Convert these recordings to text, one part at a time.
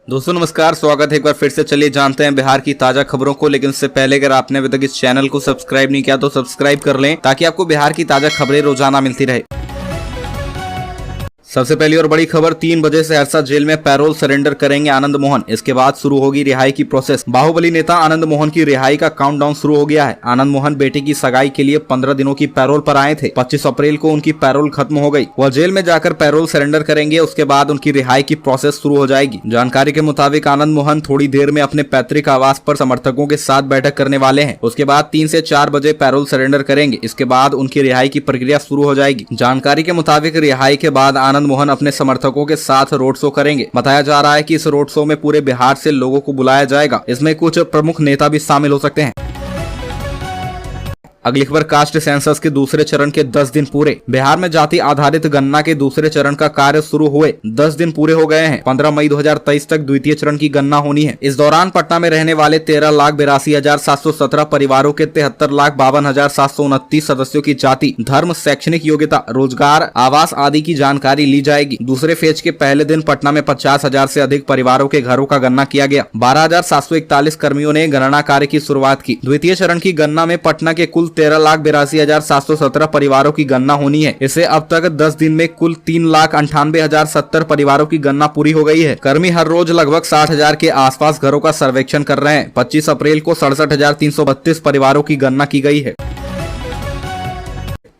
दोस्तों नमस्कार, स्वागत है एक बार फिर से। चलिए जानते हैं बिहार की ताजा खबरों को। लेकिन उससे पहले अगर आपने अभी तक इस चैनल को सब्सक्राइब नहीं किया तो सब्सक्राइब कर लें ताकि आपको बिहार की ताजा खबरें रोजाना मिलती रहे। सबसे पहली और बड़ी खबर, 3 बजे सहरसा जेल में पैरोल सरेंडर करेंगे आनंद मोहन। इसके बाद शुरू होगी रिहाई की प्रोसेस। बाहुबली नेता आनंद मोहन की रिहाई का काउंटडाउन शुरू हो गया है। आनंद मोहन बेटे की सगाई के लिए 15 दिनों की पैरोल पर आए थे। 25 अप्रैल को उनकी पैरोल खत्म हो गई। वह जेल में जाकर पैरोल सरेंडर करेंगे। उसके बाद उनकी रिहाई की प्रोसेस शुरू हो जाएगी। जानकारी के मुताबिक आनंद मोहन थोड़ी देर में अपने पैतृक आवास पर समर्थकों के साथ बैठक करने वाले हैं। उसके बाद 3 से 4 बजे पैरोल सरेंडर करेंगे। इसके बाद उनकी रिहाई की प्रक्रिया शुरू हो जाएगी। जानकारी के मुताबिक रिहाई के बाद आनंद मोहन अपने समर्थकों के साथ रोड शो करेंगे। बताया जा रहा है कि इस रोड शो में पूरे बिहार से लोगों को बुलाया जाएगा। इसमें कुछ प्रमुख नेता भी शामिल हो सकते हैं। अगली खबर, कास्ट सेंसस के दूसरे चरण के 10 दिन पूरे। बिहार में जाति आधारित गणना के दूसरे चरण का कार्य शुरू हुए 10 दिन पूरे हो गए हैं। 15 मई 2023 तक द्वितीय चरण की गणना होनी है। इस दौरान पटना में रहने वाले 13,82,717 परिवारों के 73,52,729 सदस्यों की जाति, धर्म, शैक्षणिक योग्यता, रोजगार, आवास आदि की जानकारी ली जाएगी। दूसरे फेज के पहले दिन पटना में 50,000 से अधिक परिवारों के घरों का गणना किया गया। 12,741 कर्मियों ने गणना कार्य की शुरुआत की। द्वितीय चरण की गणना में पटना के कुल 13,82,717 परिवारों की गणना होनी है। इसे अब तक 10 दिन में कुल 3,98,070 परिवारों की गणना पूरी हो गई है। कर्मी हर रोज लगभग 60,000 के आसपास घरों का सर्वेक्षण कर रहे हैं। 25 अप्रैल को 67,332 परिवारों की गणना की गई है।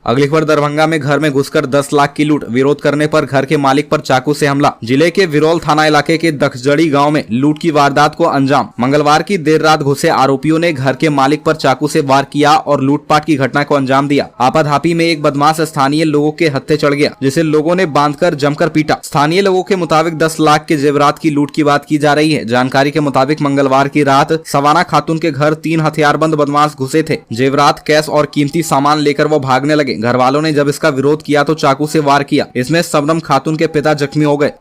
अगली खबर, दरभंगा में घर में घुसकर 10 लाख की लूट। विरोध करने पर घर के मालिक पर चाकू से हमला। जिले के विरोल थाना इलाके के दखजड़ी गांव में लूट की वारदात को अंजाम। मंगलवार की देर रात घुसे आरोपियों ने घर के मालिक पर चाकू से वार किया और लूटपाट की घटना को अंजाम दिया। आपाधापी में एक बदमाश स्थानीय लोगों के हत्थे चढ़ गया, जिसे लोगों ने बांधकर जमकर पीटा। स्थानीय लोगों के मुताबिक 10 लाख के जेवरात की लूट की बात की जा रही है। जानकारी के मुताबिक मंगलवार की रात सवाना खातून के घर 3 हथियारबंद बदमाश घुसे थे। जेवरात, कैश और कीमती सामान लेकर वो भागने लगे। घर वालों ने जब इसका विरोध किया तो चाकू से वार किया। इसमें शबनम खातून के पिता जख्मी हो गए।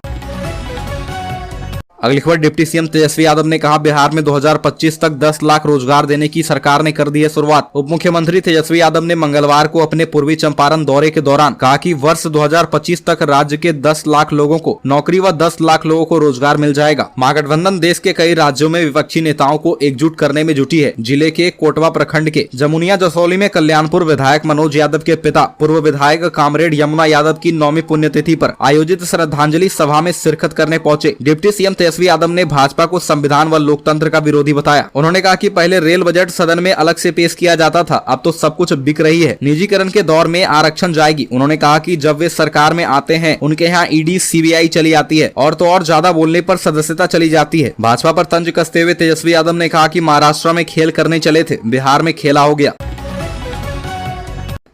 अगली खबर, डिप्टी सीएम तेजस्वी यादव ने कहा बिहार में 2025 तक 10 लाख रोजगार देने की सरकार ने कर दी है शुरुआत। उप मुख्यमंत्री तेजस्वी यादव ने मंगलवार को अपने पूर्वी चंपारण दौरे के दौरान कहा कि वर्ष 2025 तक राज्य के 10 लाख लोगों को नौकरी व 10 लाख लोगों को रोजगार मिल जाएगा। महागठबंधन देश के कई राज्यों में विपक्षी नेताओं को एकजुट करने में जुटी है। जिले के कोटवा प्रखंड के जमुनिया जसौली में कल्याणपुर विधायक मनोज यादव के पिता पूर्व विधायक कामरेड यमुना यादव की 9वीं पुण्यतिथि पर आयोजित श्रद्धांजलि सभा में शिरकत करने पहुंचे। डिप्टी सीएम तेजस्वी यादव ने भाजपा को संविधान व लोकतंत्र का विरोधी बताया। उन्होंने कहा कि पहले रेल बजट सदन में अलग से पेश किया जाता था, अब तो सब कुछ बिक रही है। निजीकरण के दौर में आरक्षण जाएगी। उन्होंने कहा कि जब वे सरकार में आते हैं उनके यहाँ ईडी सीबीआई चली आती है और तो और ज्यादा बोलने पर सदस्यता चली जाती है। भाजपा पर तंज कसते हुए तेजस्वी यादव ने कहा कि महाराष्ट्र में खेल करने चले थे, बिहार में खेला हो गया।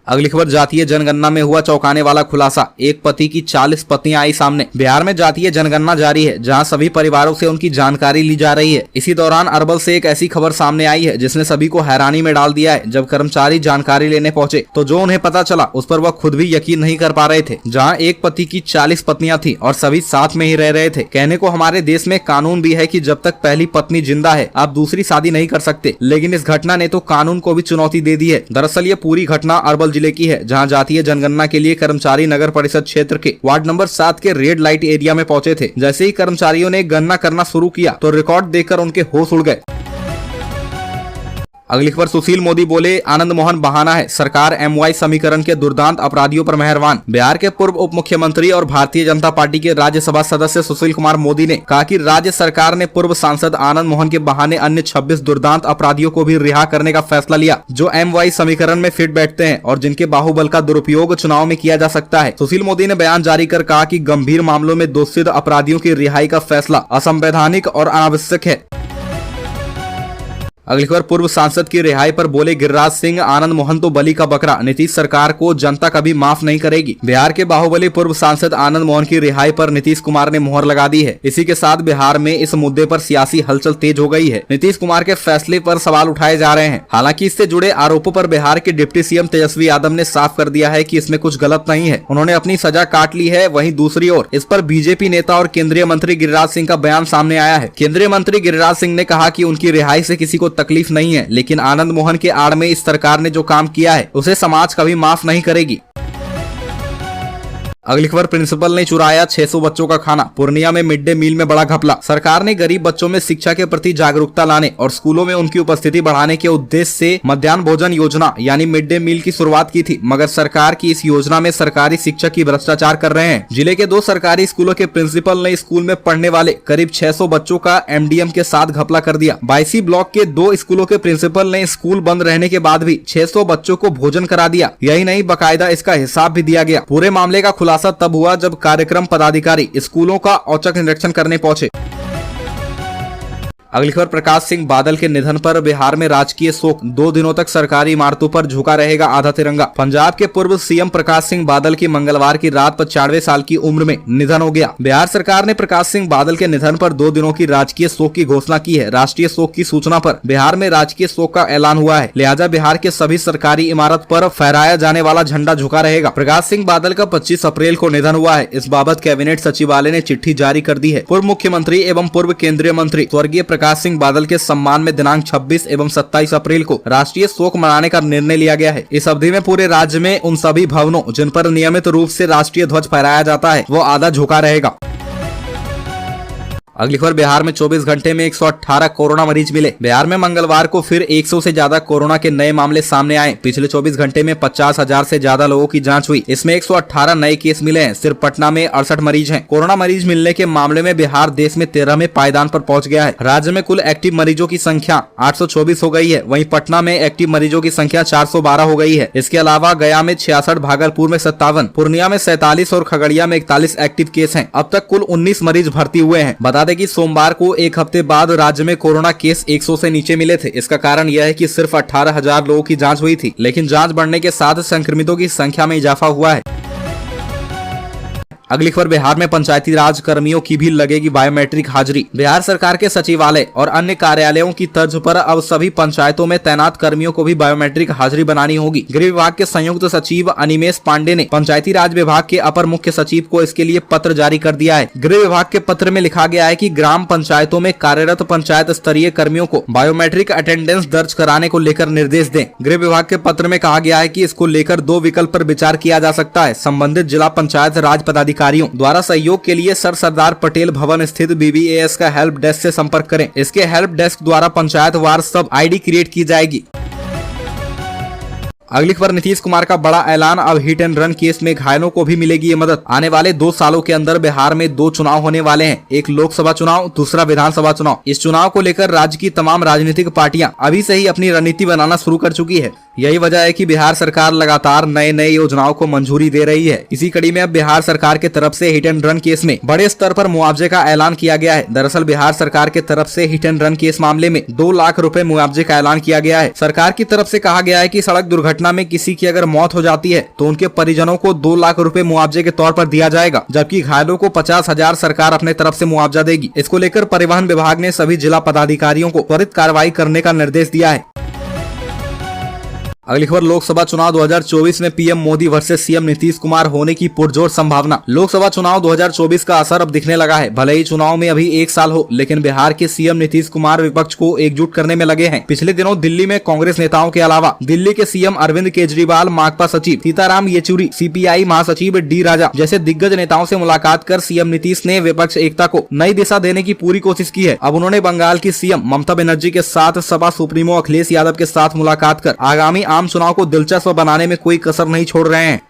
अगली खबर, जातीय जनगणना में हुआ चौंकाने वाला खुलासा। एक पति की 40 पत्नियां आई सामने। बिहार में जातीय जनगणना जारी है, जहां सभी परिवारों से उनकी जानकारी ली जा रही है। इसी दौरान अरवल से एक ऐसी खबर सामने आई है जिसने सभी को हैरानी में डाल दिया है। जब कर्मचारी जानकारी लेने पहुंचे तो जो उन्हें पता चला उस पर वह खुद भी यकीन नहीं कर पा रहे थे। जहाँ एक पति की 40 पत्नियां थी और सभी साथ में ही रह रहे थे। कहने को हमारे देश में कानून भी है कि जब तक पहली पत्नी जिंदा है आप दूसरी शादी नहीं कर सकते, लेकिन इस घटना ने तो कानून को भी चुनौती दे दी है। दरअसल ये पूरी घटना अरवल जिले की है, जहां जातीय जनगणना के लिए कर्मचारी नगर परिषद क्षेत्र के वार्ड नंबर 7 के रेड लाइट एरिया में पहुंचे थे। जैसे ही कर्मचारियों ने गणना करना शुरू किया तो रिकॉर्ड देखकर उनके होश उड़ गए। अगली खबर, सुशील मोदी बोले आनंद मोहन बहाना है, सरकार MY समीकरण के दुर्दांत अपराधियों पर मेहरबान। बिहार के पूर्व उप मुख्यमंत्री और भारतीय जनता पार्टी के राज्यसभा सदस्य सुशील कुमार मोदी ने कहा कि राज्य सरकार ने पूर्व सांसद आनंद मोहन के बहाने अन्य 26 दुर्दांत अपराधियों को भी रिहा करने का फैसला लिया, जो MY समीकरण में फिट बैठते हैं और जिनके बाहुबल का दुरुपयोग चुनाव में किया जा सकता है। सुशील मोदी ने बयान जारी कर कहा कि गंभीर मामलों में दोषी अपराधियों की रिहाई का फैसला असंवैधानिक और अनावश्यक है। अगली खबर, पूर्व सांसद की रिहाई पर बोले गिरिराज सिंह, आनंद मोहन तो बलि का बकरा, नीतीश सरकार को जनता कभी माफ नहीं करेगी। बिहार के बाहुबली पूर्व सांसद आनंद मोहन की रिहाई पर नीतीश कुमार ने मुहर लगा दी है। इसी के साथ बिहार में इस मुद्दे पर सियासी हलचल तेज हो गई है। नीतीश कुमार के फैसले पर सवाल उठाए जा रहे हैं। हालांकि इससे जुड़े आरोपों पर बिहार के डिप्टी सीएम तेजस्वी यादव ने साफ कर दिया है कि इसमें कुछ गलत नहीं है, उन्होंने अपनी सजा काट ली है। वहीं दूसरी ओर इस पर बीजेपी नेता और केंद्रीय मंत्री गिरिराज सिंह का बयान सामने आया है। केंद्रीय मंत्री गिरिराज सिंह ने कहा कि उनकी रिहाई से किसी को तकलीफ नहीं है, लेकिन आनंद मोहन के आड़ में इस सरकार ने जो काम किया है उसे समाज कभी माफ नहीं करेगी। अगली खबर, प्रिंसिपल ने चुराया 600 बच्चों का खाना। पूर्णिया में मिड डे मील में बड़ा घपला। सरकार ने गरीब बच्चों में शिक्षा के प्रति जागरूकता लाने और स्कूलों में उनकी उपस्थिति बढ़ाने के उद्देश्य से मध्याह्न भोजन योजना यानी मिड डे मील की शुरुआत की थी, मगर सरकार की इस योजना में सरकारी शिक्षक ही भ्रष्टाचार कर रहे हैं। जिले के 2 सरकारी स्कूलों के प्रिंसिपल ने स्कूल में पढ़ने वाले करीब 600 बच्चों का MDM के साथ घपला कर दिया। 22 ब्लॉक के 2 स्कूलों के प्रिंसिपल ने स्कूल बंद रहने के बाद भी 600 बच्चों को भोजन करा दिया। यही नहीं, बकायदा इसका हिसाब भी दिया गया। पूरे मामले का खुलासा तब हुआ जब कार्यक्रम पदाधिकारी स्कूलों का औचक निरीक्षण करने पहुंचे। अगली खबर, प्रकाश सिंह बादल के निधन पर बिहार में राजकीय शोक। 2 दिनों तक सरकारी इमारतों पर झुका रहेगा आधा तिरंगा। पंजाब के पूर्व CM प्रकाश सिंह बादल की मंगलवार की रात 95 साल की उम्र में निधन हो गया। बिहार सरकार ने प्रकाश सिंह बादल के निधन पर 2 दिनों की राजकीय शोक की घोषणा की है। राष्ट्रीय शोक की सूचना पर बिहार में राजकीय शोक का ऐलान हुआ है, लिहाजा बिहार के सभी सरकारी इमारत पर फहराया जाने वाला झंडा झुका रहेगा। प्रकाश सिंह बादल का 25 अप्रैल को निधन हुआ है। इस बाबत कैबिनेट सचिवालय ने चिट्ठी जारी कर दी है। पूर्व मुख्यमंत्री एवं पूर्व केंद्रीय मंत्री स्वर्गीय प्रकाश सिंह बादल के सम्मान में दिनांक 26 एवं 27 अप्रैल को राष्ट्रीय शोक मनाने का निर्णय लिया गया है। इस अवधि में पूरे राज्य में उन सभी भवनों जिन पर नियमित रूप से राष्ट्रीय ध्वज फहराया जाता है वो आधा झुका रहेगा। अगली खबर, बिहार में 24 घंटे में 118 कोरोना मरीज मिले। बिहार में मंगलवार को फिर 100 से ज्यादा कोरोना के नए मामले सामने आए। पिछले 24 घंटे में 50,000 से ज्यादा लोगों की जांच हुई। इसमें 118 नए केस मिले हैं। सिर्फ पटना में 68 मरीज हैं। कोरोना मरीज मिलने के मामले में बिहार देश में 13वें पायदान पर पहुंच गया है। राज्य में कुल एक्टिव मरीजों की संख्या 824 हो गई है। वहीं पटना में एक्टिव मरीजों की संख्या 412 हो गई है। इसके अलावा गया में 66, भागलपुर में 57, पूर्णिया में 47 और खगड़िया में 41 एक्टिव केस हैं। अब तक कुल 19 मरीज भर्ती हुए हैं। बता दें कि सोमवार को एक हफ्ते बाद राज्य में कोरोना केस 100 से नीचे मिले थे। इसका कारण यह है कि सिर्फ 18,000 लोगों की जांच हुई थी, लेकिन जांच बढ़ने के साथ संक्रमितों की संख्या में इजाफा हुआ है। अगली खबर, बिहार में पंचायती राज कर्मियों की भी लगेगी बायोमेट्रिक हाजिरी। बिहार सरकार के सचिवालय और अन्य कार्यालयों की तर्ज पर अब सभी पंचायतों में तैनात कर्मियों को भी बायोमेट्रिक हाजिरी बनानी होगी। गृह विभाग के संयुक्त सचिव अनिमेष पांडे ने पंचायती राज विभाग के अपर मुख्य सचिव को इसके लिए पत्र जारी कर दिया है। गृह विभाग के पत्र में लिखा गया है कि ग्राम पंचायतों में कार्यरत पंचायत स्तरीय कर्मियों को बायोमेट्रिक अटेंडेंस दर्ज कराने को लेकर निर्देश दें। गृह विभाग के पत्र में कहा गया है कि इसको लेकर 2 विकल्प पर विचार किया जा सकता है। संबंधित जिला पंचायत राज पदाधिकारियों द्वारा सहयोग के लिए सरदार पटेल भवन स्थित BBAS का हेल्प डेस्क से संपर्क करें। इसके हेल्प डेस्क द्वारा पंचायत वार सब ID क्रिएट की जाएगी। अगली खबर, नीतीश कुमार का बड़ा ऐलान। अब हिट एंड रन केस में घायलों को भी मिलेगी ये मदद। आने वाले 2 सालों के अंदर बिहार में 2 चुनाव होने वाले हैं, एक लोकसभा चुनाव, दूसरा विधानसभा चुनाव। इस चुनाव को लेकर राज्य की तमाम राजनीतिक पार्टियां अभी से ही अपनी रणनीति बनाना शुरू कर चुकी है। यही वजह है कि बिहार सरकार लगातार नए योजनाओं को मंजूरी दे रही है। इसी कड़ी में अब बिहार सरकार के तरफ से हिट एंड रन केस में बड़े स्तर पर मुआवजे का ऐलान किया गया है। दरअसल बिहार सरकार के तरफ से हिट एंड रन केस मामले में 2 लाख रुपए मुआवजे का ऐलान किया गया है। सरकार की तरफ से कहा गया है कि सड़क दुर्घटना में किसी की अगर मौत हो जाती है तो उनके परिजनों को 2 लाख रुपए मुआवजे के तौर पर दिया जाएगा, जबकि घायलों को 50,000 सरकार अपने तरफ से मुआवजा देगी। इसको लेकर परिवहन विभाग ने सभी जिला पदाधिकारियों को त्वरित कार्रवाई करने का निर्देश दिया है। अगली खबर, लोकसभा चुनाव 2024 में PM Modi versus CM Nitish Kumar होने की पुरजोर संभावना। लोकसभा चुनाव 2024 का असर अब दिखने लगा है। भले ही चुनाव में अभी 1 साल हो, लेकिन बिहार के सीएम नीतीश कुमार विपक्ष को एकजुट करने में लगे हैं। पिछले दिनों दिल्ली में कांग्रेस नेताओं के अलावा दिल्ली के सीएम अरविंद केजरीवाल, माकपा सचिव सीताराम येचुरी, CPI महासचिव D राजा जैसे दिग्गज नेताओं से मुलाकात कर सीएम नीतीश ने विपक्ष एकता को नई दिशा देने की पूरी कोशिश की है। अब उन्होंने बंगाल की सीएम ममता बनर्जी के साथ सपा सुप्रीमो अखिलेश यादव के साथ मुलाकात कर आगामी आम चुनाव को दिलचस्प बनाने में कोई कसर नहीं छोड़ रहे हैं।